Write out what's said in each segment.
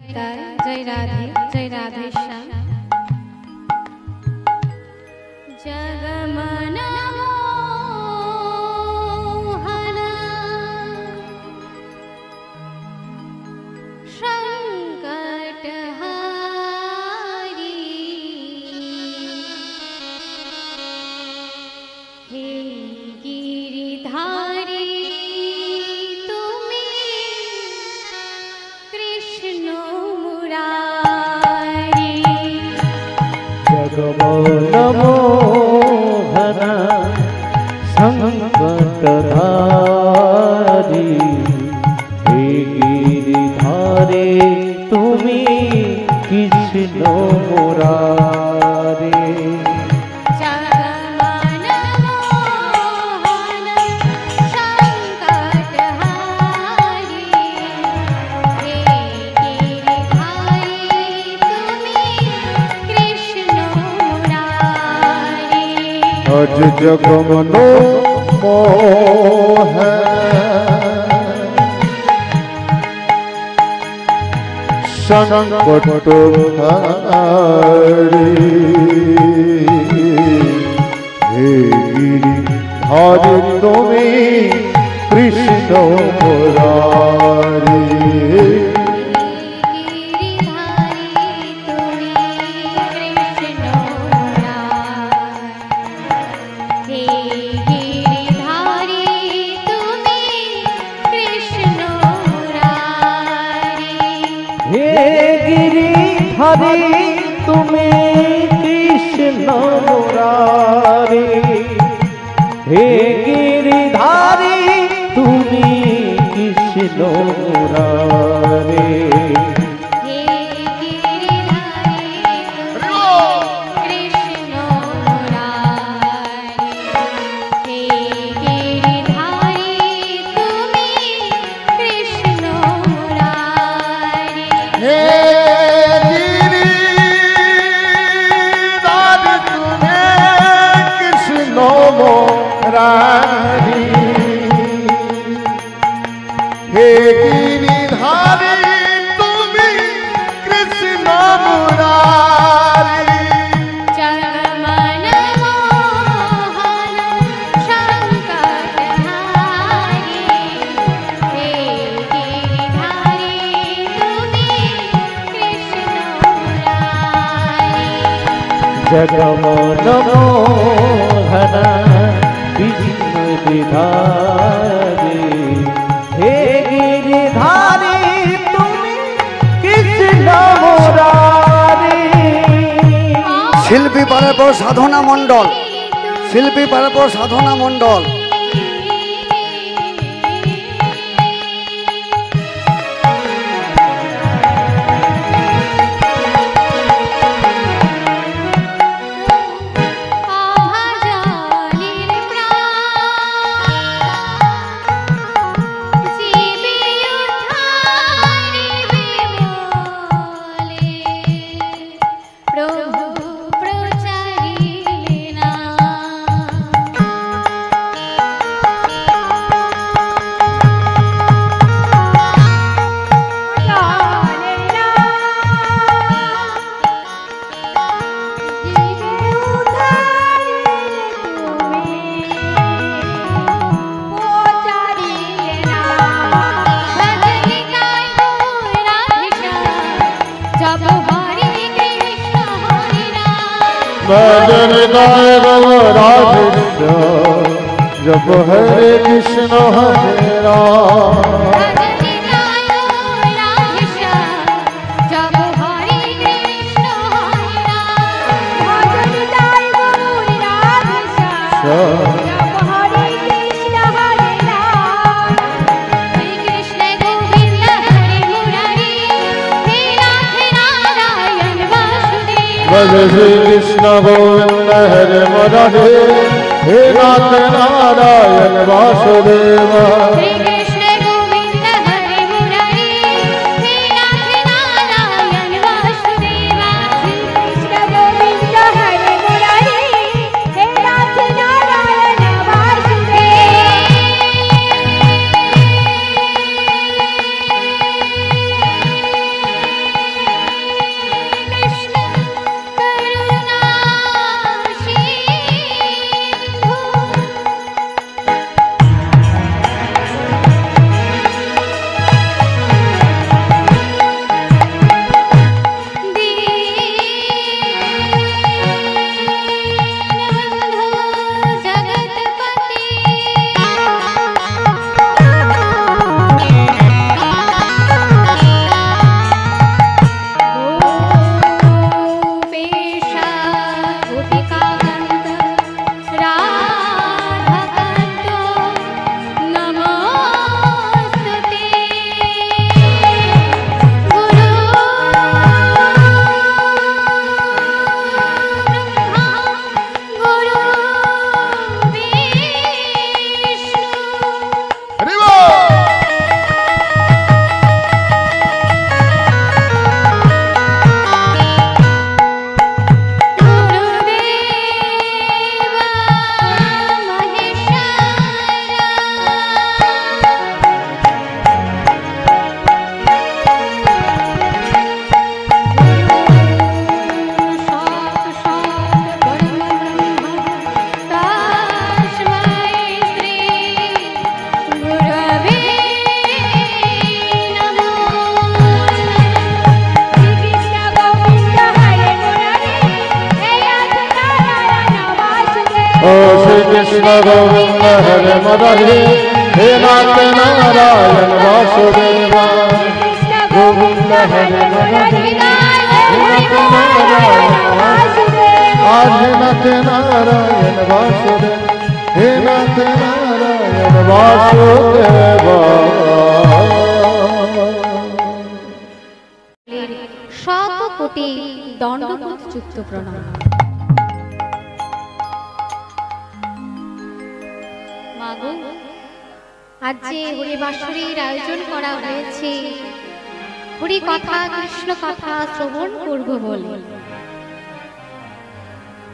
निताय जय राधे श्याम जगमन मोहन संकटहारी हे गिरिधारी जगमन मोहन संकटहारी हे गिरिधारे तुमी कृष्ण मुरारे अज जगमनो मोह संकट हारी हे गिरिधारी तुमी कृष्ण मुरारी हरे तुम्हें कृष्ण मुरारी हे गिरिधारी तुम्हें कृष्ण मुरारी हे गिरिधारी तुमी कृष्ण मुरारी जगमन मोहन संकटहारी हे गिरिधारी तुमी कृष्ण मुरारी जगमन मोहन गिरिधारी हे गिरिधारी तुमी कृष्ण मुरारी शिल्पी पारापर साधना मंडल शिल्पी पारापर साधना मंडल भजन गाय राधे जब हरे कृष्ण हरे राम श्री कृष्ण गोविंद हरे मुरारे हे नाथ नारायण वासुदेव श्री कृष्ण गोविंद हरे मुरारी हे नाथ नारायण वासुदेव श्री कृष्ण गोविंद हरे मुरारी हे नाथ नारायण वासुदेव কৃষ্ণ গোবিন্দ হরে মুরারি হে নাথ নারায়ণ বাসুদেব গোবিন্দ হরে মুরারি হে নাথ নারায়ণ বাসুদেব হে নাথ নারায়ণ বাসুদেব। শত কোটি দণ্ডবোধ যুক্ত প্রণাম। মাগো, আজ যে হরি বাঁশুরির আয়োজন করা হয়েছে হরি কথা কৃষ্ণ কথা শ্রবণ করব বলে,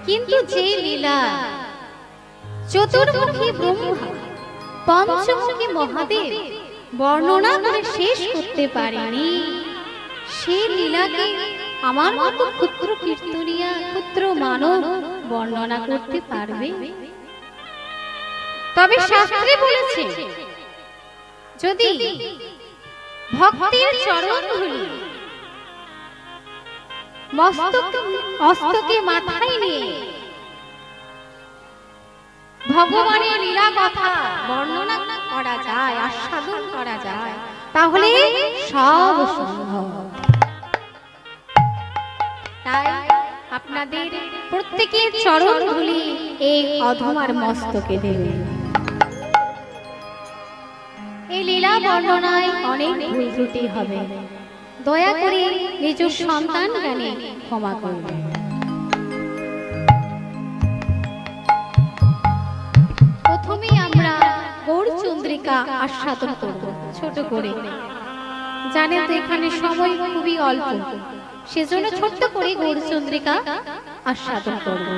কিন্তু যে লীলা চতুর্মুখী ব্রহ্মা পঞ্চমুখী মহাদেব বর্ণনা করে শেষ করতে পারেনি, সেই লীলাকে আমার মতো ক্ষুদ্র কীর্তনিয়া ক্ষুদ্র মানব বর্ণনা করতে পারবে? তবে শাস্ত্রে বলেছে, যদি ভক্তের চরণধূলি মস্তকে মাথায় নিয়ে ভগবানের লীলা কথা বর্ণনা করা যায়, আস্বাদন করা যায়, তাহলে সব সম্ভব। তাই আপনাদের প্রত্যেকের চরণধূলি এই অধমার মস্তকে দেবেন। এই লীলা বর্ণনায় অনেক ভুল ত্রুটি হবে, দয়া করে নিজ সন্তান জ্ঞানে ক্ষমা করবেন। প্রথমেই আমরা গৌরচন্দ্রিকা আস্বাদন করব ছোট করে। জানেন তো এখানে সময় খুবই অল্প, সেজন্য ছোট্ট করে গৌরচন্দ্রিকা আস্বাদন করব।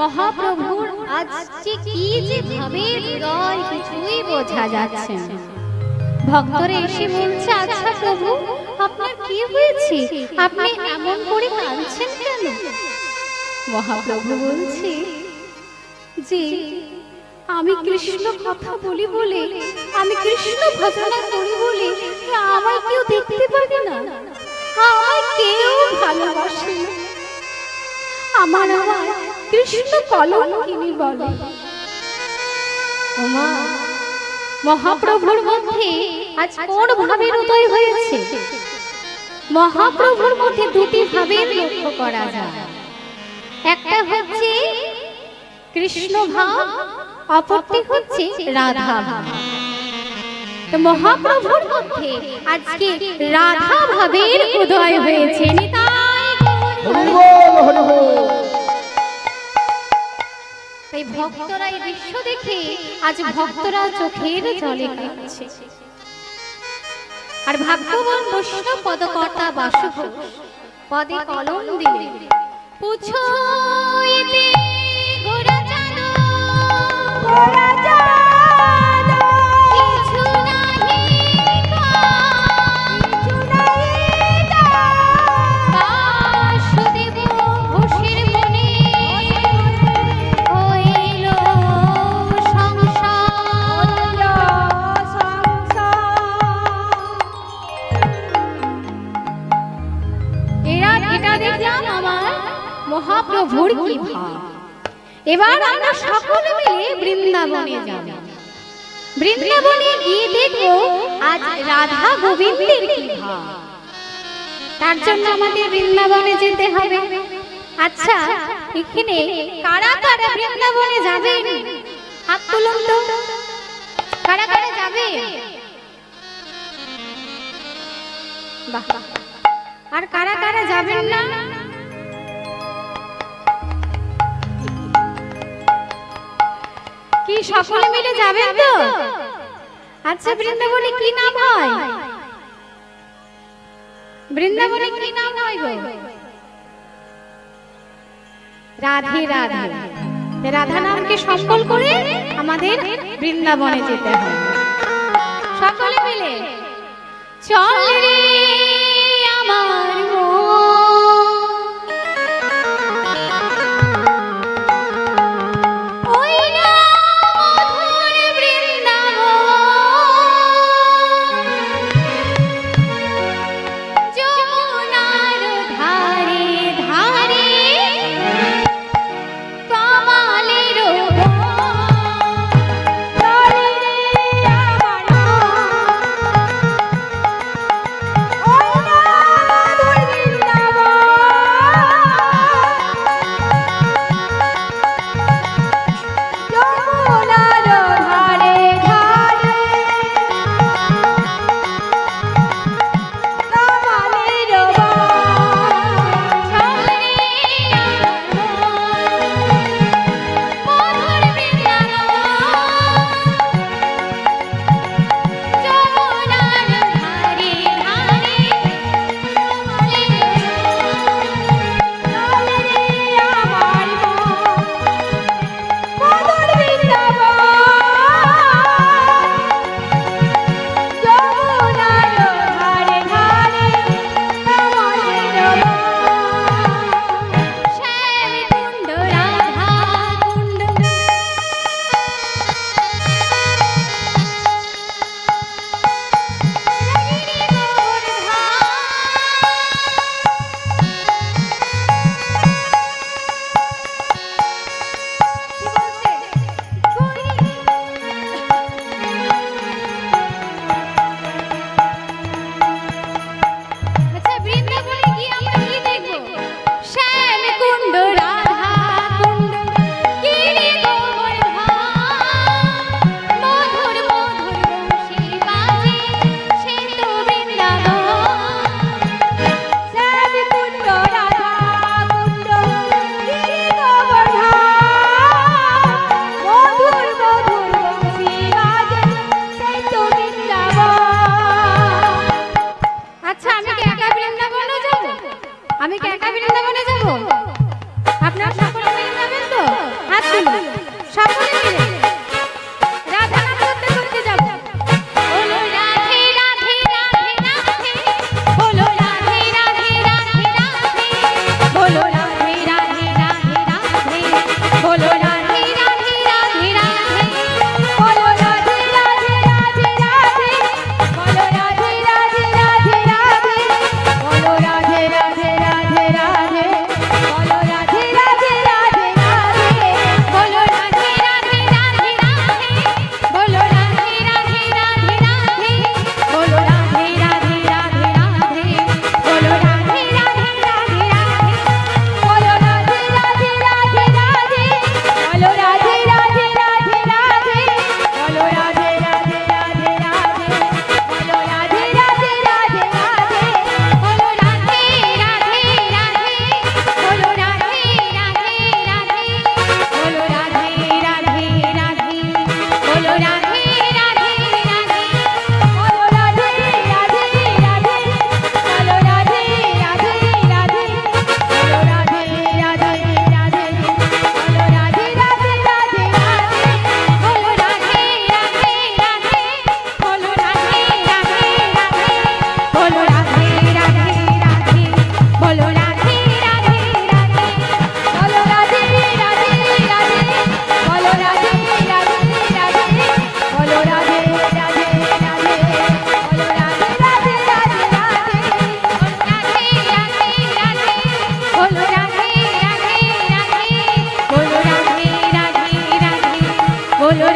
মহাপ্রভুর আজ কি যে ভাবে হৃদয় কিছুই বোঝা যাচ্ছে না। ভক্তরা এসে বলছে, আচ্ছা প্রভু আপনার কি হয়েছে, আপনি এমন করে কাঁদছেন কেন? মহাপ্রভু বলছে যে আমি কৃষ্ণ কথা বলি বলে, আমি কৃষ্ণ ভজনা করি বলে আমায় কেউ দেখতে পারে না, আমায় কেউ ভালোবাসে না। আমার আমার কৃষ্ণ কলঙ্কিনী বলে। ওমা, মহাপ্রভুর মধ্যে আজ কোন ভাবের উদয় হয়েছে? মহাপ্রভুর মধ্যে দুটি ভাবের লক্ষ্য করা যায়। একটা হচ্ছে কৃষ্ণ ভাব, অপরটি হচ্ছে রাধা ভাব। তো মহাপ্রভুর মধ্যে আজকে রাধা ভাবের উদয় হয়েছে। নিতাই তাই ভক্তরা এই দৃশ্য দেখে আজ ভক্তরা চোখের জলে কাঁদছে। আর ভাগ্যবান বৈষ্ণব পদকর্তা বাসুক পদে কলম দিলে পুছোইতে গোরা জানো কিছু নাহি বাসুদেব ঘোষের মনে হইল সংসার। এটা দেখলাম আমার মহাপ্রভুর কি ভাব। এবার আমরা সকলে মিলে বৃন্দাবনে যাব। বৃন্দাবনে গিয়ে দেখব আজ রাধা গোবিন্দের কি ভাব। তার জন্য আমাদের বৃন্দাবনে যেতে হবে। আচ্ছা, এখানে কারা কারা বৃন্দাবনে যাবেন? হাত তুলুন তো, কারা কারা যাবে? বাহ, আর কারা কারা যাবেন না? কি সকলে মিলে যাবেন তো? আচ্ছা, বৃন্দাবনে কি নাম হয়? বৃন্দাবনে কি নাম হয় গো? রাধে রাধে। রাধা নামকে সম্বল করে আমাদের বৃন্দাবনে যেতে হবে। সকলে মিলে চল রে আমার ওই না মধুর বৃন্দাবন, যমুনার ধারে ধারে কমলের বন। চল রে আমার ওই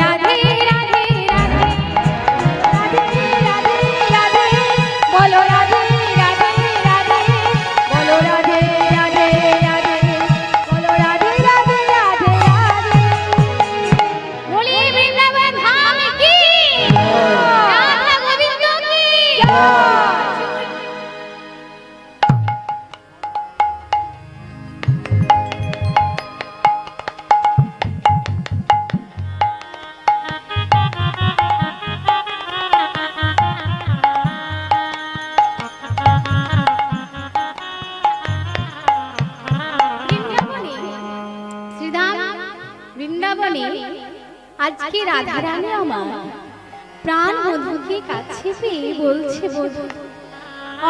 রাধে রাধে রাধে রাধে রাধে রাধে বলো রাধে রাধে রাধে বলো রাধে রাধে রাধে বলো রাধে রাধে রাধে রাধে বলি বৃন্দাবন ধাম কি রাধা গোবিন্দ কি বৃন্দাবনে আজকে রাধা রানী আমার প্রাণ বধূকে কাছে পেয়ে বলছে, বধূ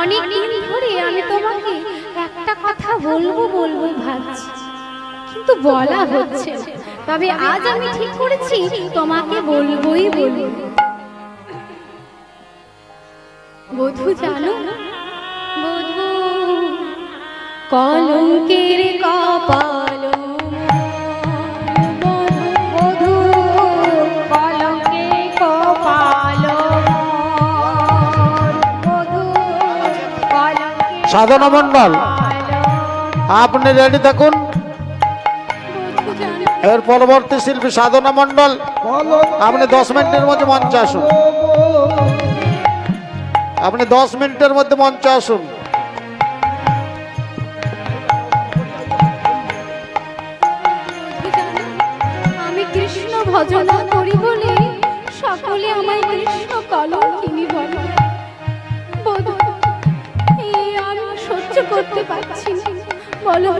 অনেক দিন ধরে আমি তোমাকে একটা কথা বলবো বলবো ভাবছি, কিন্তু বলা হচ্ছে না। তবে আজ আমি ঠিক করেছি তোমাকে বলবোই বলবো। বধূ জানো, বধূ কলঙ্কের কপাল সাধনা মন্ডল, আপনি রেডি থাকুন। এর পরবর্তী শিল্পী সাধনা মন্ডল, আপনি 10 মিনিটের মধ্যে মঞ্চে আসুন। আপনি 10 মিনিটের মধ্যে মঞ্চে আসুন। আমি কৃষ্ণ ভজনা করি বলে সকলে আমায় কৃষ্ণ কলঙ্কিনী বলে। সহ্য করতে পারছি না, বলো।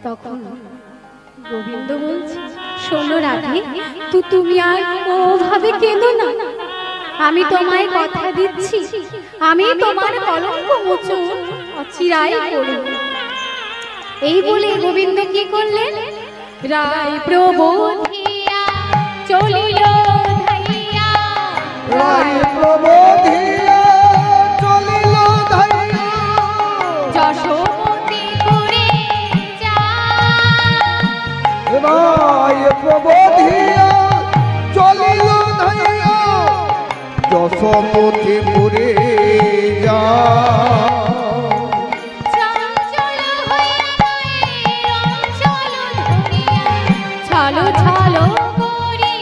তখন গোবিন্দ বলছে, শোনো রাধে, তুমি আর ওভাবে কেঁদো না। আমি তোমায় কথা দিচ্ছি, আমি তোমার কলঙ্ক মোচন অচিরাই করব। এই বলে গোবিন্দ কি করলেন, রায় প্রবোধিয়া চলিল ধাইয়া, রায় প্রবোধিয়া যশোমতীপুরে যায়, রায় প্রবোধিয়া চলিল ধাইয়া যশোমতীপুরে যায়। চঞ্চল হইয়া মায়ের অঞ্চল ধরিয়া ছলো ছলো করে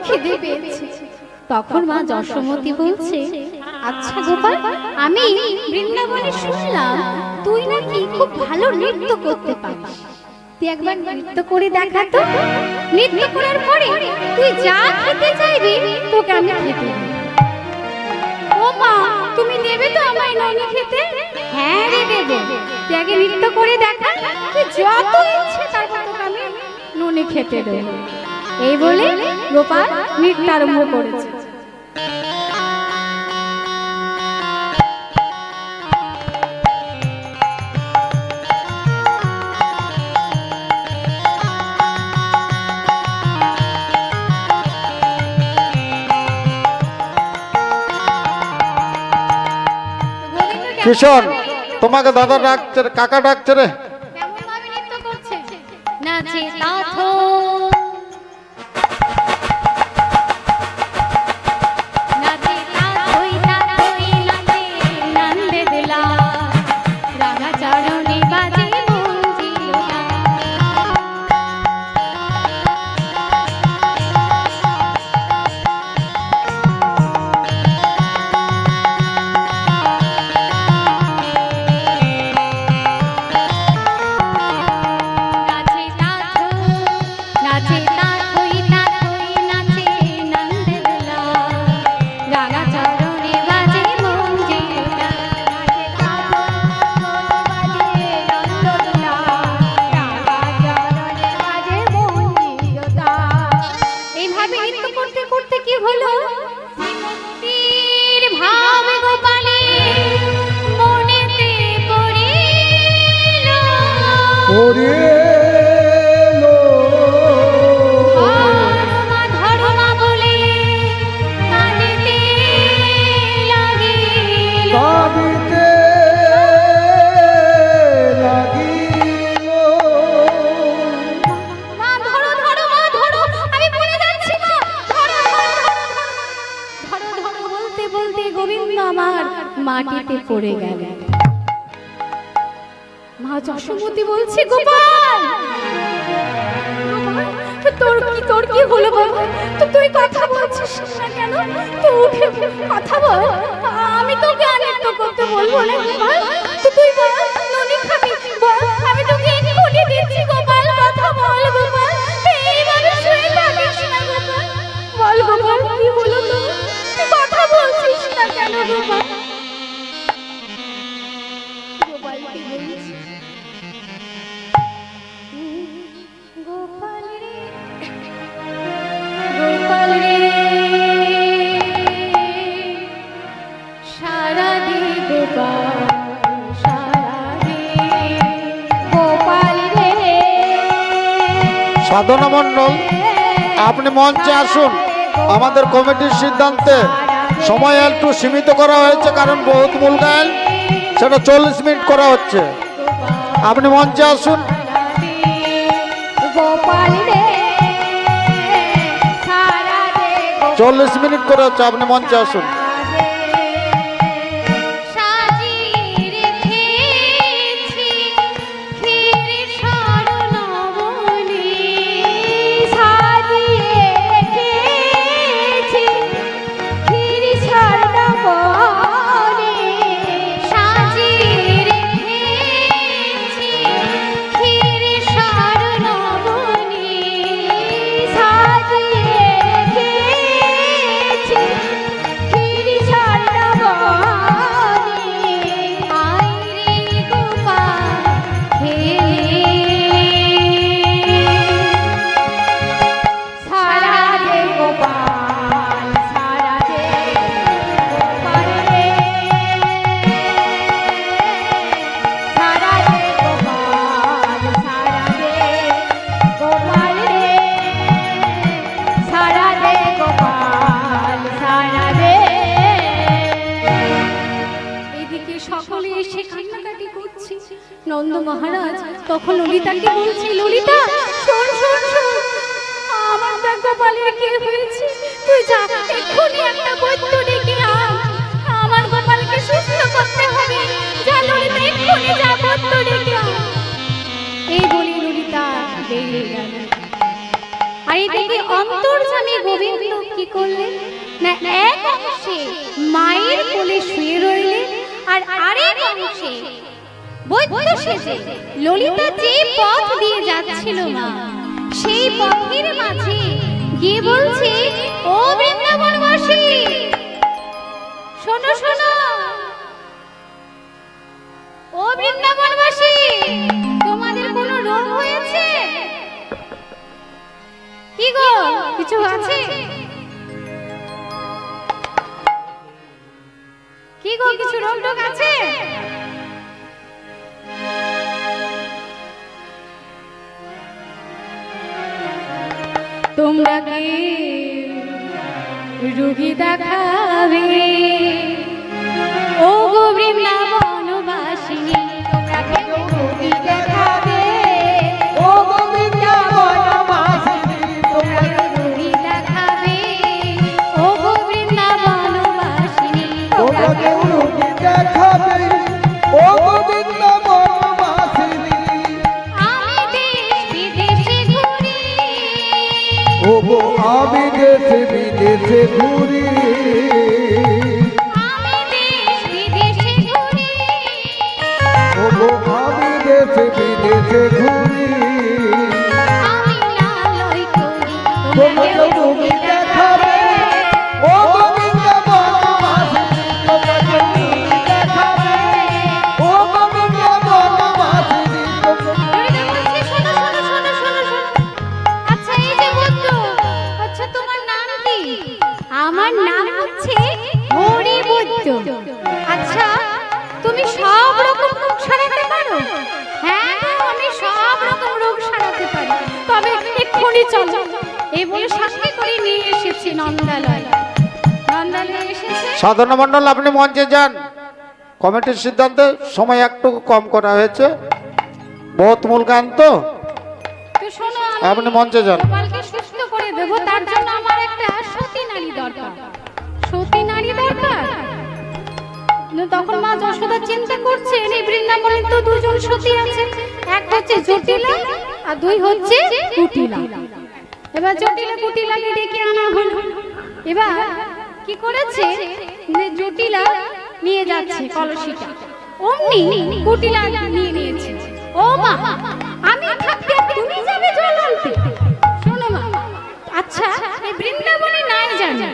খিদে পেয়েছে। তখন মা যশোমতী বলছে, আচ্ছা গোপাল, আমি বৃন্দাবনে শুনলাম তুই নাকি খুব ভালো নৃত্য করতে পারিস, তুই একবার নৃত্য করে দেখা তো। নৃত্য করার পরে তুই যা খেতে চাইবি তোকে আমি খেতে দেব। ও মা, তুমি দেবে তো আমায় ননি খেতে? হ্যাঁ রে দেব, তুই আগে নৃত্য করে দেখা, তুই যত ইচ্ছে তারপর তোকে আমি ননি খেতে দেব। এই বলে গোপাল নৃত্য আরম্ভ করেছে। কিশোর, তোমাকে দাদা ডাকছে, কাকা ডাকছে রে। কেমন ভাবে নৃত্য করছে? নাচে তাথো ওরে ধর্মা বলে কাঁদিতে লাগিল। কাঁদিতে লাগিল। মা ধরো ধরো মা ধরো, আমি পড়ে যাচ্ছি মা, ধরো ধরো ধরো ধরো বলতে বলতে গোবিন্দ আমার মাটিতে পড়ে গেল। মা যশোমতী বলছে গোপাল, তোর কি হলো বাবা? তুই কথা বলছিস না কেন? তুই উঠে কথা বল, আমি তোকে আনন্দ করতে বলবো না গোপাল। তুই বল ননি খাবি, বল আমি তোকে এক্ষুনি দিচ্ছি গোপাল, কথা বল গোপাল, এইভাবে শুয়ে থাকিস না গোপাল। বল গোপাল কি হলো তোর? তুই কথা বলছিস না কেন গোপাল? গোপাল কি বলছিস? গোপাল রে গোপাল রে সারা দে গোপাল, সারা দে গোপাল রে। সাধনা মণ্ডল, আপনি মঞ্চে আসুন। আমাদের কমিটির সিদ্ধান্তে সময় একটু সীমিত করা হয়েছে, কারণ বহুত মূল গান, সেটা 40 মিনিট করা হচ্ছে। আপনি মঞ্চে আসুন। গোপাল রে সারা দে 40 মিনিট করা হচ্ছে, আপনি মঞ্চে আসুন। সাজিয়ে রেখেছি ক্ষীর স্বর্ণবনে, সাজিয়ে রেখেছি ক্ষীর স্বর্ণবনে, সাজিয়ে রেখেছি ক্ষীর স্বর্ণবনে, সাজিয়ে রেখেছি ক্ষীর স্বর্ণবনে। আয় রে গোপাল খেলে, সারা দে গোপাল, সারা দে গোপাল রে, সারা দে গোপাল, সারা দে গোপাল রে, সারা দে গোপাল, সারা দে। এদিকে সকলে এসে কান্নাকাটি করছে। নন্দ মহারাজ তখন ললিতাকে বলছে, ললিতা শোন শোন শোন, আমার দেখ গোপালের কি হয়েছে, তুই যা এক্ষুনি একটা বৈদ্য ডেকে আন, আমার গোপালকে সুস্থ করতে হবে। যা ললিতা, এক্ষুনি যা বৈদ্য ডেকে আন। এই বলি ললিতা বেরিয়ে গেল। আর এদিকে অন্তর্যামী গোবিন্দ কি করলেন না, এক অংশে মায়ের কোলে শুয়ে রইলেন, আর আরেক অংশে বৈদ্য সেজে ললিতা যে পথ দিয়ে যাচ্ছিল মা, সেই পথের মাঝে গিয়ে বলছে, ও বৃন্দাবনবাসী শোনো শোনো, ও বৃন্দাবনবাসী তোমাদের কোনো রোগ হয়েছে কি গো? কিছু আছে কি গো? কিছু রোগ টোগ আছে? তোমরা কি রোগী দেখাবে? ও গো বৃন্দাবনবাসিনী, তোমরা কি রোগী দেখাবে? ও গো বৃন্দাবনবাসিনী, তোমরা কি রোগী দেখাবে? ও গো বৃন্দাবনবাসিনী, তোমরা কি রোগী দেখাবে? ও বৃন্দাবনবাসিনী, আমি দেশ বিদেশে ঘুরি, ও গো আমি দেশে বিদেশে ঘুরি, আমি দেশ বিদেশে ঘুরি, ও গো আমি দেশে বিদেশে ঘুরি। আমি লালয় করি, তোমরা কেউ রোগী দেখাবে? ও গো বৃন্দাবনবাসিনী, তোমরা কেউ রোগী দেখাবে? ও গো বৃন্দাবনবাসিনী, ললিতা বলছে, শোনো শোনো শোনো শোনো শোনো, আচ্ছা এই যে বৈদ্য, আচ্ছা তোমার নাম কি? আমার নাম হচ্ছে হরি বৈদ্য। আচ্ছা তুমি সব রকম রোগ সারাতে পারো? হ্যাঁ আমি সব রকম রোগ সারাতে পারি, তবে এক্ষুনি চলো। এই বলে সঙ্গে করে নিয়ে এসেছি নন্দালয়। নন্দালয় এসেছে। সাধনা মণ্ডল আপনি মঞ্চে যান। কমিটির সিদ্ধান্তে সময় একটু কম করা হয়েছে, বহুত মূল গান তো। তো শোনো, আপনি মঞ্চে যান। গোপালকে সুস্থ করে দেবো, তার জন্য আমার একটা সতী নারী দরকার। সতী নারী দরকার। তখন মা যশোদা চিন্তা করছেন এই বৃন্দাবনে তো দুজন সতী আছে, এক হচ্ছে জটিলা আর দুই হচ্ছে কুটিলা। এবার জটিলা কুটিলাকে ডেকে আনা হলো। এবার কি করেছে, জটিলা নিয়ে যাচ্ছে কলসিটা, অমনি কুটিলা নিয়ে নিয়েছে। ও মা, আমি থাকতে তুমি যাবে জল আনতে? শোনো মা, আচ্ছা এই বৃন্দাবনে নাই জানি,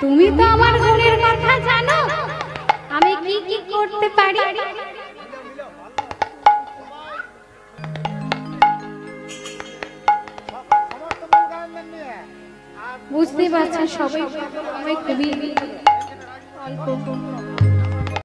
তুমি তো আমার গুণের কথা জানো, আমি কি কি করতে পারি? বুঝতে পারছেন সবাই খুবই অল্প।